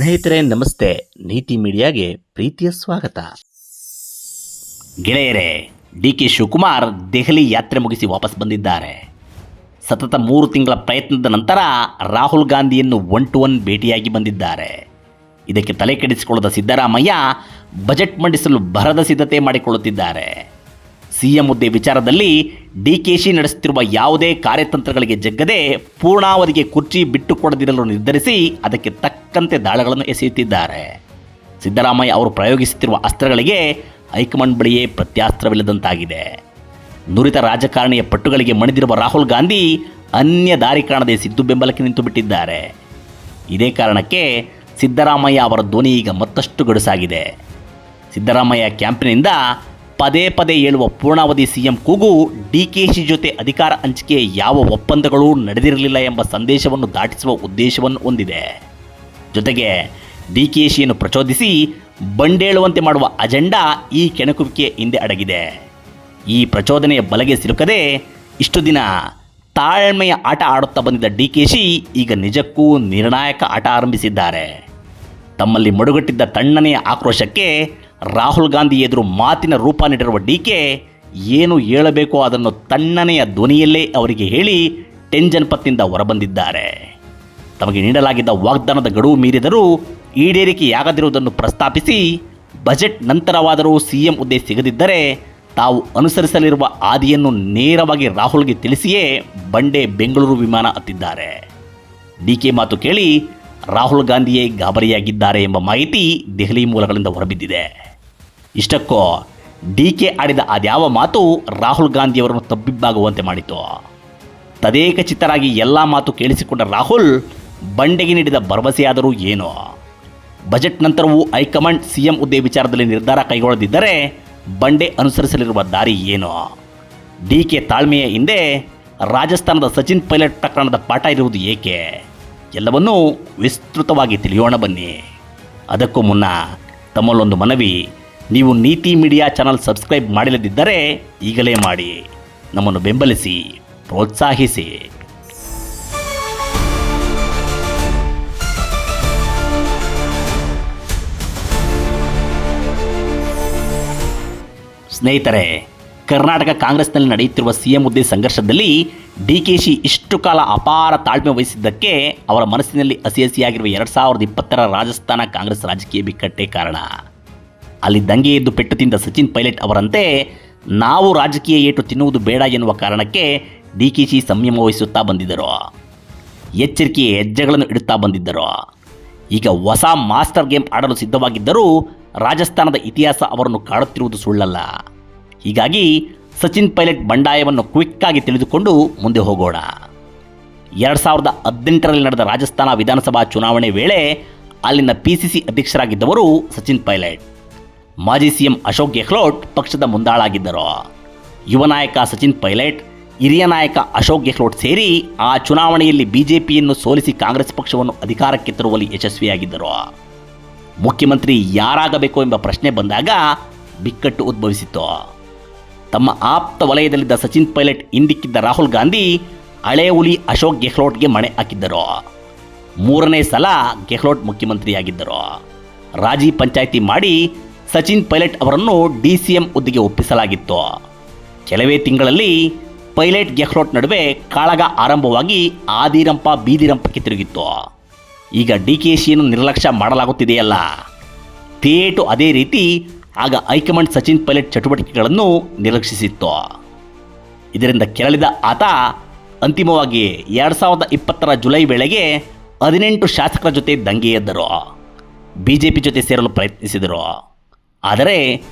ಸ್ನೇಹಿತರೆ ನಮಸ್ತೆ, ನೀತಿ ಮೀಡಿಯಾಗೆ ಪ್ರೀತಿಯ ಸ್ವಾಗತ. ಗೆಳೆಯರೇ, ಡಿ.ಕೆ. ಶಿವಕುಮಾರ್ ದೆಹಲಿ ಯಾತ್ರೆ ಮುಗಿಸಿ ವಾಪಸ್ ಬಂದಿದ್ದಾರೆ. ಸತತ 3 ತಿಂಗಳ ಪ್ರಯತ್ನದ ನಂತರ ರಾಹುಲ್ ಗಾಂಧಿಯನ್ನು 1-to-1 ಭೇಟಿಯಾಗಿ ಬಂದಿದ್ದಾರೆ. ಇದಕ್ಕೆ ತಲೆ ಕೆಡಿಸಿಕೊಳ್ಳದ ಸಿದ್ದರಾಮಯ್ಯ ಬಜೆಟ್ ಮಂಡಿಸಲು ಭರದ ಸಿದ್ಧತೆ ಮಾಡಿಕೊಳ್ಳುತ್ತಿದ್ದಾರೆ. ಸಿಎಂ ಹುದ್ದೆ ವಿಚಾರದಲ್ಲಿ ಡಿಕೆಶಿ ನಡೆಸುತ್ತಿರುವ ಯಾವುದೇ ಕಾರ್ಯತಂತ್ರಗಳಿಗೆ ಜಗ್ಗದೆ ಪೂರ್ಣಾವಧಿಗೆ ಕುರ್ಚಿ ಬಿಟ್ಟುಕೊಡದಿರಲು ನಿರ್ಧರಿಸಿ ಅದಕ್ಕೆ ತಕ್ಕಂತೆ ದಾಳಗಳನ್ನು ಎಸೆಯುತ್ತಿದ್ದಾರೆ. ಸಿದ್ದರಾಮಯ್ಯ ಅವರು ಪ್ರಯೋಗಿಸುತ್ತಿರುವ ಅಸ್ತ್ರಗಳಿಗೆ ಹೈಕಮಾಂಡ್ ಬಳಿಯೇ ಪ್ರತ್ಯಾಸ್ತ್ರವಿಲ್ಲದಂತಾಗಿದೆ. ನುರಿತ ರಾಜಕಾರಣಿಯ ಪಟ್ಟುಗಳಿಗೆ ಮಣಿದಿರುವ ರಾಹುಲ್ ಗಾಂಧಿ ಅನ್ಯ ದಾರಿ ಕಾಣದೆ ಸಿದ್ದು ಬೆಂಬಲಕ್ಕೆ ನಿಂತು ಬಿಟ್ಟಿದ್ದಾರೆ. ಇದೇ ಕಾರಣಕ್ಕೆ ಸಿದ್ದರಾಮಯ್ಯ ಅವರ ಧ್ವನಿ ಈಗ ಮತ್ತಷ್ಟು ಗಡುಸಾಗಿದೆ. ಸಿದ್ದರಾಮಯ್ಯ ಕ್ಯಾಂಪಿನಿಂದ ಪದೇ ಪದೇ ಹೇಳುವ ಪೂರ್ಣಾವಧಿ ಸಿಎಂ ಕೂಗು ಡಿಕೆಶಿ ಜೊತೆ ಅಧಿಕಾರ ಹಂಚಿಕೆ ಯಾವ ಒಪ್ಪಂದಗಳೂ ನಡೆದಿರಲಿಲ್ಲ ಎಂಬ ಸಂದೇಶವನ್ನು ದಾಟಿಸುವ ಉದ್ದೇಶವನ್ನು ಹೊಂದಿದೆ. ಜೊತೆಗೆ ಡಿಕೆಶಿಯನ್ನು ಪ್ರಚೋದಿಸಿ ಬಂಡೇಳುವಂತೆ ಮಾಡುವ ಅಜೆಂಡಾ ಈ ಕೆಣಕುವಿಕೆ ಹಿಂದೆ ಅಡಗಿದೆ. ಈ ಪ್ರಚೋದನೆಯ ಬಲೆಗೆ ಸಿಲುಕದೆ ಇಷ್ಟು ದಿನ ತಾಳ್ಮೆಯ ಆಟ ಆಡುತ್ತಾ ಬಂದಿದ್ದ ಡಿಕೆಶಿ ಈಗ ನಿಜಕ್ಕೂ ನಿರ್ಣಾಯಕ ಆಟ ಆರಂಭಿಸಿದ್ದಾರೆ. ತಮ್ಮಲ್ಲಿ ಮಡುಗಟ್ಟಿದ್ದ ತಣ್ಣನೆಯ ಆಕ್ರೋಶಕ್ಕೆ ರಾಹುಲ್ ಗಾಂಧಿ ಎದುರು ಮಾತಿನ ರೂಪ ನೀಡಿರುವ ಡಿಕೆ ಏನು ಹೇಳಬೇಕೋ ಅದನ್ನು ತಣ್ಣನೆಯ ಧ್ವನಿಯಲ್ಲೇ ಅವರಿಗೆ ಹೇಳಿ ಟೆನ್ಷನ್ ಪತ್ತಿಂದ ಹೊರಬಂದಿದ್ದಾರೆ. ತಮಗೆ ನೀಡಲಾಗಿದ್ದ ವಾಗ್ದಾನದ ಗಡುವು ಮೀರಿದರೂ ಈಡೇರಿಕೆಯಾಗದಿರುವುದನ್ನು ಪ್ರಸ್ತಾಪಿಸಿ ಬಜೆಟ್ ನಂತರವಾದರೂ ಸಿಎಂ ಹುದ್ದೆ ಸಿಗದಿದ್ದರೆ ತಾವು ಅನುಸರಿಸಲಿರುವ ಹಾದಿಯನ್ನು ನೇರವಾಗಿ ರಾಹುಲ್ಗೆ ತಿಳಿಸಿಯೇ ಬಂಡೆ ಬೆಂಗಳೂರು ವಿಮಾನ ಹತ್ತಿದ್ದಾರೆ. ಡಿಕೆ ಮಾತು ಕೇಳಿ ರಾಹುಲ್ ಗಾಂಧಿಯೇ ಗಾಬರಿಯಾಗಿದ್ದಾರೆ ಎಂಬ ಮಾಹಿತಿ ದೆಹಲಿ ಮೂಲಗಳಿಂದ ಹೊರಬಿದ್ದಿದೆ. ಇಷ್ಟಕ್ಕೂ ಡಿಕೆ ಆಡಿದ ಅದ್ಯಾವ ಮಾತು ರಾಹುಲ್ ಗಾಂಧಿಯವರನ್ನು ತಬ್ಬಿಬ್ಬಾಗುವಂತೆ ಮಾಡಿತು. ತದೇಕಚಿತ್ತರಾಗಿ ಎಲ್ಲ ಮಾತು ಕೇಳಿಸಿಕೊಂಡ ರಾಹುಲ್ ಬಂಡೆಗೆ ನೀಡಿದ ಭರವಸೆಯಾದರೂ ಏನು? ಬಜೆಟ್ ನಂತರವೂ ಹೈಕಮಾಂಡ್ ಸಿಎಂ ಹುದ್ದೆ ವಿಚಾರದಲ್ಲಿ ನಿರ್ಧಾರ ಕೈಗೊಳ್ಳದಿದ್ದರೆ ಬಂಡೆ ಅನುಸರಿಸಲಿರುವ ದಾರಿ ಏನು? ಡಿಕೆ ತಾಳ್ಮೆಯ ಹಿಂದೆ ರಾಜಸ್ಥಾನದ ಸಚಿನ್ ಪೈಲಟ್ ಪ್ರಕರಣದ ಪಾಠ ಇರುವುದು ಏಕೆ? ಎಲ್ಲವನ್ನೂ ವಿಸ್ತೃತವಾಗಿ ತಿಳಿಯೋಣ ಬನ್ನಿ. ಅದಕ್ಕೂ ಮುನ್ನ ತಮ್ಮಲ್ಲೊಂದು ಮನವಿ, ನೀವು ನೀತಿ ಮೀಡಿಯಾ ಚಾನಲ್ ಸಬ್ಸ್ಕ್ರೈಬ್ ಮಾಡಿಲ್ಲದಿದ್ದರೆ ಈಗಲೇ ಮಾಡಿ, ನಮ್ಮನ್ನು ಬೆಂಬಲಿಸಿ, ಪ್ರೋತ್ಸಾಹಿಸಿ. ಸ್ನೇಹಿತರೆ, ಕರ್ನಾಟಕ ಕಾಂಗ್ರೆಸ್ನಲ್ಲಿ ನಡೆಯುತ್ತಿರುವ ಸಿಎಂ ಹುದ್ದೆ ಸಂಘರ್ಷದಲ್ಲಿ ಡಿಕೆಶಿ ಇಷ್ಟು ಕಾಲ ಅಪಾರ ತಾಳ್ಮೆ ವಹಿಸಿದ್ದಕ್ಕೆ ಅವರ ಮನಸ್ಸಿನಲ್ಲಿ ಹಸಿಯಾಗಿರುವ 2020ರ ರಾಜಸ್ಥಾನ ಕಾಂಗ್ರೆಸ್ ರಾಜಕೀಯ ಬಿಕ್ಕಟ್ಟೇ ಕಾರಣ. ಅಲ್ಲಿ ದಂಗೆ ಎದ್ದು ಪೆಟ್ಟು ತಿಂದ ಸಚಿನ್ ಪೈಲಟ್ ಅವರಂತೆ ನಾವು ರಾಜಕೀಯ ಏಟು ತಿನ್ನುವುದು ಬೇಡ ಎನ್ನುವ ಕಾರಣಕ್ಕೆ ಡಿಕೆಶಿ ಸಂಯಮ ವಹಿಸುತ್ತಾ ಬಂದಿದ್ದರು. ಎಚ್ಚರಿಕೆಯ ಹೆಜ್ಜೆಗಳನ್ನು ಇಡುತ್ತಾ ಬಂದಿದ್ದರು. ಈಗ ಹೊಸ ಮಾಸ್ಟರ್ ಗೇಮ್ ಆಡಲು ಸಿದ್ಧವಾಗಿದ್ದರೂ ರಾಜಸ್ಥಾನದ ಇತಿಹಾಸ ಅವರನ್ನು ಕಾಡುತ್ತಿರುವುದು ಸುಳ್ಳಲ್ಲ. ಹೀಗಾಗಿ ಸಚಿನ್ ಪೈಲಟ್ ಬಂಡಾಯವನ್ನು ಕ್ವಿಕ್ಕಾಗಿ ತಿಳಿದುಕೊಂಡು ಮುಂದೆ ಹೋಗೋಣ. 2018ರಲ್ಲಿ ನಡೆದ ರಾಜಸ್ಥಾನ ವಿಧಾನಸಭಾ ಚುನಾವಣೆ ವೇಳೆ ಅಲ್ಲಿನ PCC ಅಧ್ಯಕ್ಷರಾಗಿದ್ದವರು ಸಚಿನ್ ಪೈಲಟ್. ಮಾಜಿ ಸಿಎಂ ಅಶೋಕ್ ಗೆಹ್ಲೋಟ್ ಪಕ್ಷದ ಮುಂದಾಳಾಗಿದ್ದರು. ಯುವ ನಾಯಕ ಸಚಿನ್ ಪೈಲಟ್, ಹಿರಿಯ ನಾಯಕ ಅಶೋಕ್ ಗೆಹ್ಲೋಟ್ ಸೇರಿ ಆ ಚುನಾವಣೆಯಲ್ಲಿ ಬಿಜೆಪಿಯನ್ನು ಸೋಲಿಸಿ ಕಾಂಗ್ರೆಸ್ ಪಕ್ಷವನ್ನು ಅಧಿಕಾರಕ್ಕೆ ತರುವಲ್ಲಿ ಯಶಸ್ವಿಯಾಗಿದ್ದರು. ಮುಖ್ಯಮಂತ್ರಿ ಯಾರಾಗಬೇಕು ಎಂಬ ಪ್ರಶ್ನೆ ಬಂದಾಗ ಬಿಕ್ಕಟ್ಟು ಉದ್ಭವಿಸಿತ್ತು. ತಮ್ಮ ಆಪ್ತ ವಲಯದಲ್ಲಿದ್ದ ಸಚಿನ್ ಪೈಲಟ್ ಹಿಂದಿಕ್ಕಿದ್ದ ರಾಹುಲ್ ಗಾಂಧಿ ಹಳೆ ಹುಲಿ ಅಶೋಕ್ ಗೆಹ್ಲೋಟ್ಗೆ ಮಣೆ ಹಾಕಿದ್ದರು. 3ನೇ ಸಲ ಗೆಹ್ಲೋಟ್ ಮುಖ್ಯಮಂತ್ರಿಯಾಗಿದ್ದರು. ರಾಜಿ ಪಂಚಾಯಿತಿ ಮಾಡಿ ಸಚಿನ್ ಪೈಲಟ್ ಅವರನ್ನು DCM ಹುದ್ದೆಗೆ ಒಪ್ಪಿಸಲಾಗಿತ್ತು. ಕೆಲವೇ ತಿಂಗಳಲ್ಲಿ ಪೈಲಟ್ ಗೆಹ್ಲೋಟ್ ನಡುವೆ ಕಾಳಗ ಆರಂಭವಾಗಿ ಆದಿರಂಪ ಬೀದಿರಂಪಕ್ಕೆ ತಿರುಗಿತ್ತು. ಈಗ ಡಿಕೆಶಿಯನ್ನು ನಿರ್ಲಕ್ಷ್ಯ ಮಾಡಲಾಗುತ್ತಿದೆಯಲ್ಲ, ತೇಟು ಅದೇ ರೀತಿ ಆಗ ಹೈಕಮಾಂಡ್ ಸಚಿನ್ ಪೈಲಟ್ ಚಟುವಟಿಕೆಗಳನ್ನು ನಿರ್ಲಕ್ಷಿಸಿತ್ತು. ಇದರಿಂದ ಕೆರಳಿದ ಆತ ಅಂತಿಮವಾಗಿ 2020ರ ಜುಲೈ ವೇಳೆಗೆ 18 ಶಾಸಕರ ಜೊತೆ ದಂಗೆ ಎದ್ದರು. ಬಿಜೆಪಿ ಜೊತೆ ಸೇರಲು ಪ್ರಯತ್ನಿಸಿದರು. ಆದರೆ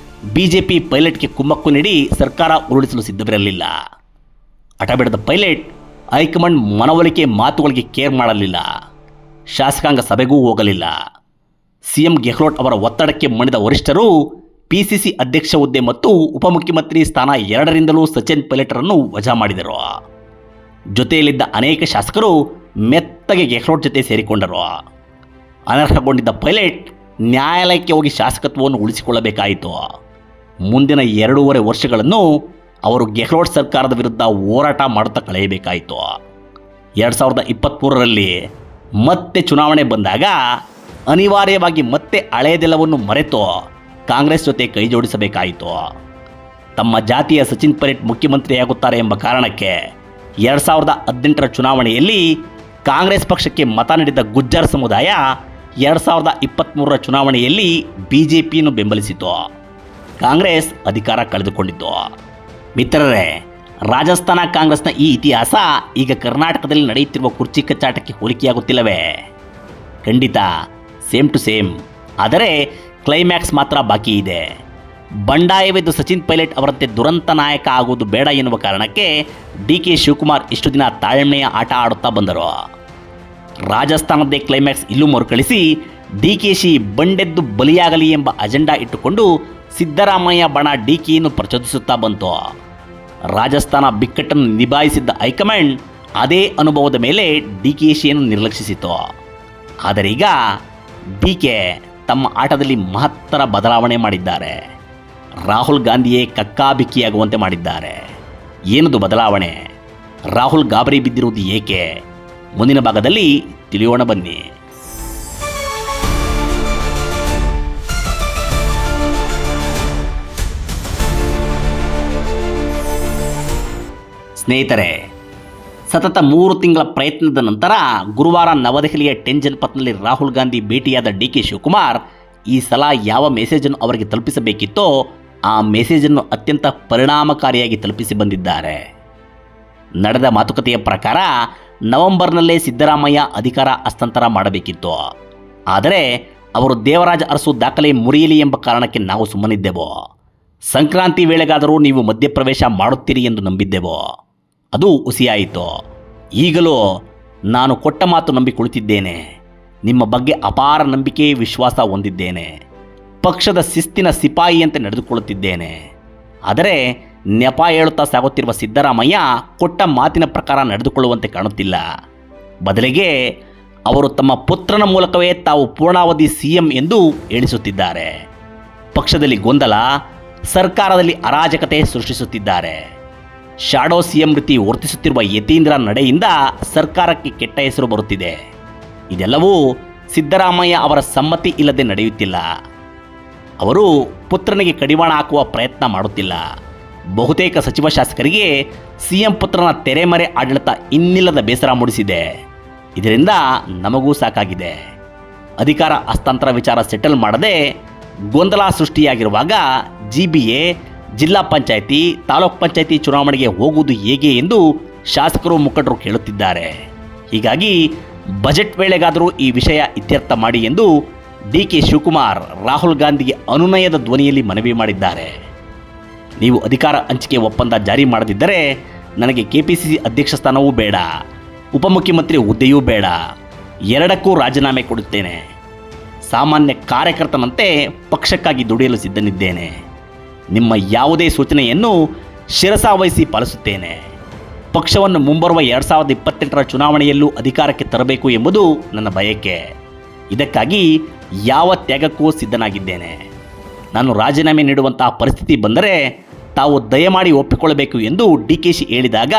ಬಿಜೆಪಿ ಪೈಲಟ್ಗೆ ಕುಮ್ಮಕ್ಕು ನೀಡಿ ಸರ್ಕಾರ ಉರುಳಿಸಲು ಸಿದ್ಧವಿರಲಿಲ್ಲ. ಹಠಬಿಡದ ಪೈಲಟ್ ಹೈಕಮಾಂಡ್ ಮನವೊಲಿಕೆ ಮಾತುಗಳಿಗೆ ಕೇರ್ ಮಾಡಲಿಲ್ಲ. ಶಾಸಕಾಂಗ ಸಭೆಗೂ ಹೋಗಲಿಲ್ಲ. ಸಿಎಂ ಗೆಹ್ಲೋಟ್ ಅವರ ಒತ್ತಡಕ್ಕೆ ಮಣಿದ ವರಿಷ್ಠರು PCC ಅಧ್ಯಕ್ಷ ಹುದ್ದೆ ಮತ್ತು ಉಪಮುಖ್ಯಮಂತ್ರಿ ಸ್ಥಾನ ಎರಡರಿಂದಲೂ ಸಚಿನ್ ಪೈಲಟ್ರನ್ನು ವಜಾ ಮಾಡಿದರು. ಜೊತೆಯಲ್ಲಿದ್ದ ಅನೇಕ ಶಾಸಕರು ಮೆತ್ತಗೆ ಗೆಹ್ಲೋಟ್ ಜೊತೆ ಸೇರಿಕೊಂಡರು. ಅನರ್ಹಗೊಂಡಿದ್ದ ಪೈಲಟ್ ನ್ಯಾಯಾಲಯಕ್ಕೆ ಹೋಗಿ ಶಾಸಕತ್ವವನ್ನು ಉಳಿಸಿಕೊಳ್ಳಬೇಕಾಯಿತು. ಮುಂದಿನ 2.5 ವರ್ಷಗಳನ್ನು ಅವರು ಗೆಹ್ಲೋಟ್ ಸರ್ಕಾರದ ವಿರುದ್ಧ ಹೋರಾಟ ಮಾಡುತ್ತಾ ಕಳೆಯಬೇಕಾಯಿತು. 2023ರಲ್ಲಿ ಮತ್ತೆ ಚುನಾವಣೆ ಬಂದಾಗ ಅನಿವಾರ್ಯವಾಗಿ ಮತ್ತೆ ಹಳೆಯದೆಲ್ಲವನ್ನು ಮರೆತು ಕಾಂಗ್ರೆಸ್ ಜೊತೆ ಕೈ ಜೋಡಿಸಬೇಕಾಯಿತು. ತಮ್ಮ ಜಾತಿಯ ಸಚಿನ್ ಪೈಲಟ್ ಮುಖ್ಯಮಂತ್ರಿಯಾಗುತ್ತಾರೆ ಎಂಬ ಕಾರಣಕ್ಕೆ 2018ರ ಚುನಾವಣೆಯಲ್ಲಿ ಕಾಂಗ್ರೆಸ್ ಪಕ್ಷಕ್ಕೆ ಮತ ನೀಡಿದ ಗುಜ್ಜರ್ ಸಮುದಾಯ 2023ರ ಚುನಾವಣೆಯಲ್ಲಿ ಬಿಜೆಪಿಯನ್ನು ಬೆಂಬಲಿಸಿತು. ಕಾಂಗ್ರೆಸ್ ಅಧಿಕಾರ ಕಳೆದುಕೊಂಡಿತು. ಮಿತ್ರರೇ, ರಾಜಸ್ಥಾನ ಕಾಂಗ್ರೆಸ್ನ ಈ ಇತಿಹಾಸ ಈಗ ಕರ್ನಾಟಕದಲ್ಲಿ ನಡೆಯುತ್ತಿರುವ ಕುರ್ಚಿ ಕಚ್ಚಾಟಕ್ಕೆ ಹೋಲಿಕೆಯಾಗುತ್ತಿಲ್ಲವೇ? ಖಂಡಿತ ಸೇಮ್ ಟು ಸೇಮ್. ಆದರೆ ಕ್ಲೈಮ್ಯಾಕ್ಸ್ ಮಾತ್ರ ಬಾಕಿ ಇದೆ. ಬಂಡಾಯವೆದ್ದು ಸಚಿನ್ ಪೈಲಟ್ ಅವರಂತೆ ದುರಂತ ನಾಯಕ ಆಗುವುದು ಬೇಡ ಎನ್ನುವ ಕಾರಣಕ್ಕೆ ಡಿ.ಕೆ. ಶಿವಕುಮಾರ್ ಇಷ್ಟು ದಿನ ತಾಳ್ಮೆಯ ಆಟ ಆಡುತ್ತಾ ಬಂದರು. ರಾಜಸ್ಥಾನದ್ದೇ ಕ್ಲೈಮ್ಯಾಕ್ಸ್ ಇಲ್ಲೂ ಮರುಕಳಿಸಿ ಡಿ.ಕೆ.ಶಿ ಬಂಡೆದ್ದು ಬಲಿಯಾಗಲಿ ಎಂಬ ಅಜೆಂಡಾ ಇಟ್ಟುಕೊಂಡು ಸಿದ್ದರಾಮಯ್ಯ ಬಣ ಡಿ.ಕೆ.ಯನ್ನು ಪ್ರಚೋದಿಸುತ್ತಾ ಬಂತು. ರಾಜಸ್ಥಾನ ಬಿಕ್ಕಟ್ಟನ್ನು ನಿಭಾಯಿಸಿದ್ದ ಹೈಕಮಾಂಡ್ ಅದೇ ಅನುಭವದ ಮೇಲೆ ಡಿ.ಕೆ.ಶಿಯನ್ನು ನಿರ್ಲಕ್ಷಿಸಿತು. ಆದರೆ ಈಗ ಡಿ.ಕೆ. ತಮ್ಮ ಆಟದಲ್ಲಿ ಮಹತ್ತರ ಬದಲಾವಣೆ ಮಾಡಿದ್ದಾರೆ. ರಾಹುಲ್ ಗಾಂಧಿಯೇ ಕಕ್ಕಾಬಿಕ್ಕಿಯಾಗುವಂತೆ ಮಾಡಿದ್ದಾರೆ. ಏನದು ಬದಲಾವಣೆ? ರಾಹುಲ್ ಗಾಬರಿ ಬಿದ್ದಿರುವುದು ಏಕೆ? ಮುಂದಿನ ಭಾಗದಲ್ಲಿ ತಿಳಿಯೋಣ ಬನ್ನಿ. ಸ್ನೇಹಿತರೆ, ಸತತ 3 ತಿಂಗಳ ಪ್ರಯತ್ನದ ನಂತರ ಗುರುವಾರ ನವದೆಹಲಿಯ 10 ಜನಪಥ್ನಲ್ಲಿ ರಾಹುಲ್ ಗಾಂಧಿ ಭೇಟಿಯಾದ ಡಿ.ಕೆ. ಶಿವಕುಮಾರ್ ಈ ಸಲ ಯಾವ ಮೆಸೇಜನ್ನು ಅವರಿಗೆ ತಲುಪಿಸಬೇಕಿತ್ತೋ ಆ ಮೆಸೇಜನ್ನು ಅತ್ಯಂತ ಪರಿಣಾಮಕಾರಿಯಾಗಿ ತಲುಪಿಸಿ ಬಂದಿದ್ದಾರೆ. ನಡೆದ ಮಾತುಕತೆಯ ಪ್ರಕಾರ ನವೆಂಬರ್ನಲ್ಲೇ ಸಿದ್ದರಾಮಯ್ಯ ಅಧಿಕಾರ ಹಸ್ತಾಂತರ ಮಾಡಬೇಕಿತ್ತು. ಆದರೆ ಅವರು ದೇವರಾಜ ಅರಸು ದಾಖಲೆ ಮುರಿಯಲಿ ಎಂಬ ಕಾರಣಕ್ಕೆ ನಾವು ಸುಮ್ಮನಿದ್ದೆವು. ಸಂಕ್ರಾಂತಿ ವೇಳೆಗಾದರೂ ನೀವು ಮಧ್ಯಪ್ರವೇಶ ಮಾಡುತ್ತೀರಿ ಎಂದು ನಂಬಿದ್ದೆವು. ಅದು ಹುಸಿಯಾಯಿತು. ಈಗಲೂ ನಾನು ಕೊಟ್ಟ ಮಾತು ನಂಬಿ ಕುಳಿತಿದ್ದೇನೆ. ನಿಮ್ಮ ಬಗ್ಗೆ ಅಪಾರ ನಂಬಿಕೆ ವಿಶ್ವಾಸ ಹೊಂದಿದ್ದೇನೆ. ಪಕ್ಷದ ಶಿಸ್ತಿನ ಸಿಪಾಯಿಯಂತೆ ನಡೆದುಕೊಳ್ಳುತ್ತಿದ್ದೇನೆ. ಆದರೆ ನೆಪ ಹೇಳುತ್ತಾ ಸಾಗುತ್ತಿರುವ ಸಿದ್ದರಾಮಯ್ಯ ಕೊಟ್ಟ ಮಾತಿನ ಪ್ರಕಾರ ನಡೆದುಕೊಳ್ಳುವಂತೆ ಕಾಣುತ್ತಿಲ್ಲ. ಬದಲಿಗೆ ಅವರು ತಮ್ಮ ಪುತ್ರನ ಮೂಲಕವೇ ತಾವು ಪೂರ್ಣಾವಧಿ ಸಿಎಂ ಎಂದು ಹೇಳಿಸುತ್ತಿದ್ದಾರೆ. ಪಕ್ಷದಲ್ಲಿ ಗೊಂದಲ, ಸರ್ಕಾರದಲ್ಲಿ ಅರಾಜಕತೆ ಸೃಷ್ಟಿಸುತ್ತಿದ್ದಾರೆ. ಶಾಡೋ ಸಿಎಂ ರೀತಿ ವರ್ತಿಸುತ್ತಿರುವ ಯತೀಂದ್ರ ನಡೆಯಿಂದ ಸರ್ಕಾರಕ್ಕೆ ಕೆಟ್ಟ ಹೆಸರು ಬರುತ್ತಿದೆ. ಇದೆಲ್ಲವೂ ಸಿದ್ದರಾಮಯ್ಯ ಅವರ ಸಮ್ಮತಿ ಇಲ್ಲದೆ ನಡೆಯುತ್ತಿಲ್ಲ. ಅವರು ಪುತ್ರನಿಗೆ ಕಡಿವಾಣ ಹಾಕುವ ಪ್ರಯತ್ನ ಮಾಡುತ್ತಿಲ್ಲ. ಬಹುತೇಕ ಸಚಿವ ಶಾಸಕರಿಗೆ ಸಿಎಂ ಪುತ್ರನ ತೆರೆಮರೆ ಆಡಳಿತ ಇನ್ನಿಲ್ಲದ ಬೇಸರ ಮೂಡಿಸಿದೆ. ಇದರಿಂದ ನಮಗೂ ಸಾಕಾಗಿದೆ. ಅಧಿಕಾರ ಹಸ್ತಾಂತರ ವಿಚಾರ ಸೆಟಲ್ ಮಾಡದೆ ಗೊಂದಲ ಸೃಷ್ಟಿಯಾಗಿರುವಾಗ ಜಿಬಿಎ, ಜಿಲ್ಲಾ ಪಂಚಾಯಿತಿ, ತಾಲೂಕ್ ಪಂಚಾಯಿತಿ ಚುನಾವಣೆಗೆ ಹೋಗುವುದು ಹೇಗೆ ಎಂದು ಶಾಸಕರು ಮುಖಂಡರು ಕೇಳುತ್ತಿದ್ದಾರೆ. ಹೀಗಾಗಿ ಬಜೆಟ್ ವೇಳೆಗಾದರೂ ಈ ವಿಷಯ ಇತ್ಯರ್ಥ ಮಾಡಿ ಎಂದು ಡಿ.ಕೆ. ಶಿವಕುಮಾರ್ ರಾಹುಲ್ ಗಾಂಧಿಗೆ ಅನುನಯದ ಧ್ವನಿಯಲ್ಲಿ ಮನವಿ ಮಾಡಿದ್ದಾರೆ. ನೀವು ಅಧಿಕಾರ ಹಂಚಿಕೆ ಒಪ್ಪಂದ ಜಾರಿ ಮಾಡದಿದ್ದರೆ ನನಗೆ ಕೆಪಿಸಿಸಿ ಅಧ್ಯಕ್ಷ ಸ್ಥಾನವೂ ಬೇಡ, ಉಪಮುಖ್ಯಮಂತ್ರಿ ಹುದ್ದೆಯೂ ಬೇಡ, ಎರಡಕ್ಕೂ ರಾಜೀನಾಮೆ ಕೊಡುತ್ತೇನೆ. ಸಾಮಾನ್ಯ ಕಾರ್ಯಕರ್ತನಂತೆ ಪಕ್ಷಕ್ಕಾಗಿ ದುಡಿಯಲು ಸಿದ್ಧನಿದ್ದೇನೆ. ನಿಮ್ಮ ಯಾವುದೇ ಸೂಚನೆಯನ್ನು ಶಿರಸಾವಹಿಸಿ ಪಾಲಿಸುತ್ತೇನೆ. ಪಕ್ಷವನ್ನು ಮುಂಬರುವ 2028ರ ಚುನಾವಣೆಯಲ್ಲೂ ಅಧಿಕಾರಕ್ಕೆ ತರಬೇಕು ಎಂಬುದು ನನ್ನ ಬಯಕೆ. ಇದಕ್ಕಾಗಿ ಯಾವ ತ್ಯಾಗಕ್ಕೂ ಸಿದ್ಧನಾಗಿದ್ದೇನೆ. ನಾನು ರಾಜೀನಾಮೆ ನೀಡುವಂತಹ ಪರಿಸ್ಥಿತಿ ಬಂದರೆ ತಾವು ದಯಮಾಡಿ ಒಪ್ಪಿಕೊಳ್ಳಬೇಕು ಎಂದು ಡಿ.ಕೆ.ಶಿ ಹೇಳಿದಾಗ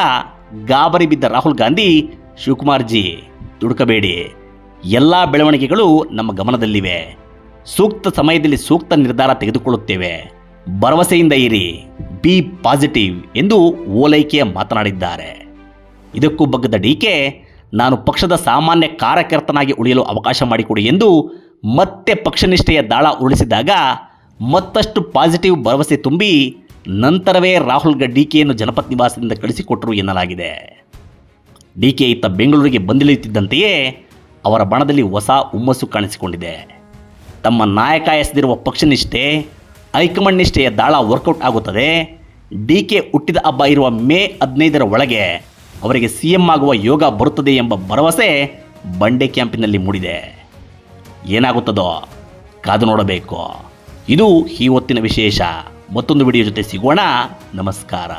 ಗಾಬರಿ ಬಿದ್ದ ರಾಹುಲ್ ಗಾಂಧಿ, ಶಿವಕುಮಾರ್ ಜಿ ದುಡುಕಬೇಡಿ, ಎಲ್ಲ ಬೆಳವಣಿಗೆಗಳು ನಮ್ಮ ಗಮನದಲ್ಲಿವೆ. ಸೂಕ್ತ ಸಮಯದಲ್ಲಿ ಸೂಕ್ತ ನಿರ್ಧಾರ ತೆಗೆದುಕೊಳ್ಳುತ್ತೇವೆ. ಭರವಸೆಯಿಂದ ಇರಿ, ಬಿ ಪಾಸಿಟಿವ್ ಎಂದು ಓಲೈಕೆಯ ಮಾತನಾಡಿದ್ದಾರೆ. ಇದಕ್ಕೂ ಬಗ್ಗದ ಡಿ.ಕೆ. ನಾನು ಪಕ್ಷದ ಸಾಮಾನ್ಯ ಕಾರ್ಯಕರ್ತನಾಗಿ ಉಳಿಯಲು ಅವಕಾಶ ಮಾಡಿಕೊಡಿ ಎಂದು ಮತ್ತೆ ಪಕ್ಷನಿಷ್ಠೆಯ ದಾಳ ಉರುಳಿಸಿದಾಗ ಮತ್ತಷ್ಟು ಪಾಸಿಟಿವ್ ಭರವಸೆ ತುಂಬಿ ನಂತರವೇ ರಾಹುಲ್ ಡಿ.ಕೆ.ಯನ್ನು ಜನಪತ್ ನಿವಾಸದಿಂದ ಕಳಿಸಿಕೊಟ್ಟರು ಎನ್ನಲಾಗಿದೆ. ಡಿ.ಕೆ. ಇತ್ತ ಬೆಂಗಳೂರಿಗೆ ಬಂದಿಳಿಯುತ್ತಿದ್ದಂತೆಯೇ ಅವರ ಬಣದಲ್ಲಿ ಹೊಸ ಹುಮ್ಮಸ್ಸು ಕಾಣಿಸಿಕೊಂಡಿದೆ. ತಮ್ಮ ನಾಯಕ ಎಸೆದಿರುವ ಪಕ್ಷನಿಷ್ಠೆ, ಹೈಕಮಾಂಡ್ ನಿಷ್ಠೆಯ ದಾಳ ವರ್ಕೌಟ್ ಆಗುತ್ತದೆ. ಡಿ.ಕೆ. ಹುಟ್ಟಿದ ಹಬ್ಬ ಇರುವ ಮೇ 15ರ ಒಳಗೆ ಅವರಿಗೆ ಸಿಎಂ ಆಗುವ ಯೋಗ ಬರುತ್ತದೆ ಎಂಬ ಭರವಸೆ ಬಂಡೆ ಕ್ಯಾಂಪಿನಲ್ಲಿ ಮೂಡಿದೆ. ಏನಾಗುತ್ತದೋ ಕಾದು ನೋಡಬೇಕು. ಇದು ಈ ಹೊತ್ತಿನ ವಿಶೇಷ. ಮತ್ತೊಂದು ವಿಡಿಯೋ ಜೊತೆ ಸಿಗೋಣ. ನಮಸ್ಕಾರ.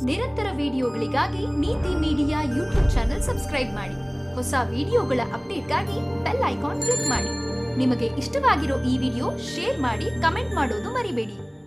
ನಿರಂತರ ವಿಡಿಯೋಗಳಿಗಾಗಿ ನೀತಿ ಮೀಡಿಯಾ ಯೂಟ್ಯೂಬ್ ಚಾನೆಲ್ ಸಬ್ಸ್ಕ್ರೈಬ್ ಮಾಡಿ. ಹೊಸ ವಿಡಿಯೋಗಳ ಅಪ್ಡೇಟ್ಗಾಗಿ ಬೆಲ್ ಐಕಾನ್ ಕ್ಲಿಕ್ ಮಾಡಿ. ನಿಮಗೆ ಇಷ್ಟವಾಗಿರೋ ಈ ವಿಡಿಯೋ ಶೇರ್ ಮಾಡಿ, ಕಮೆಂಟ್ ಮಾಡೋದು ಮರಿಬೇಡಿ.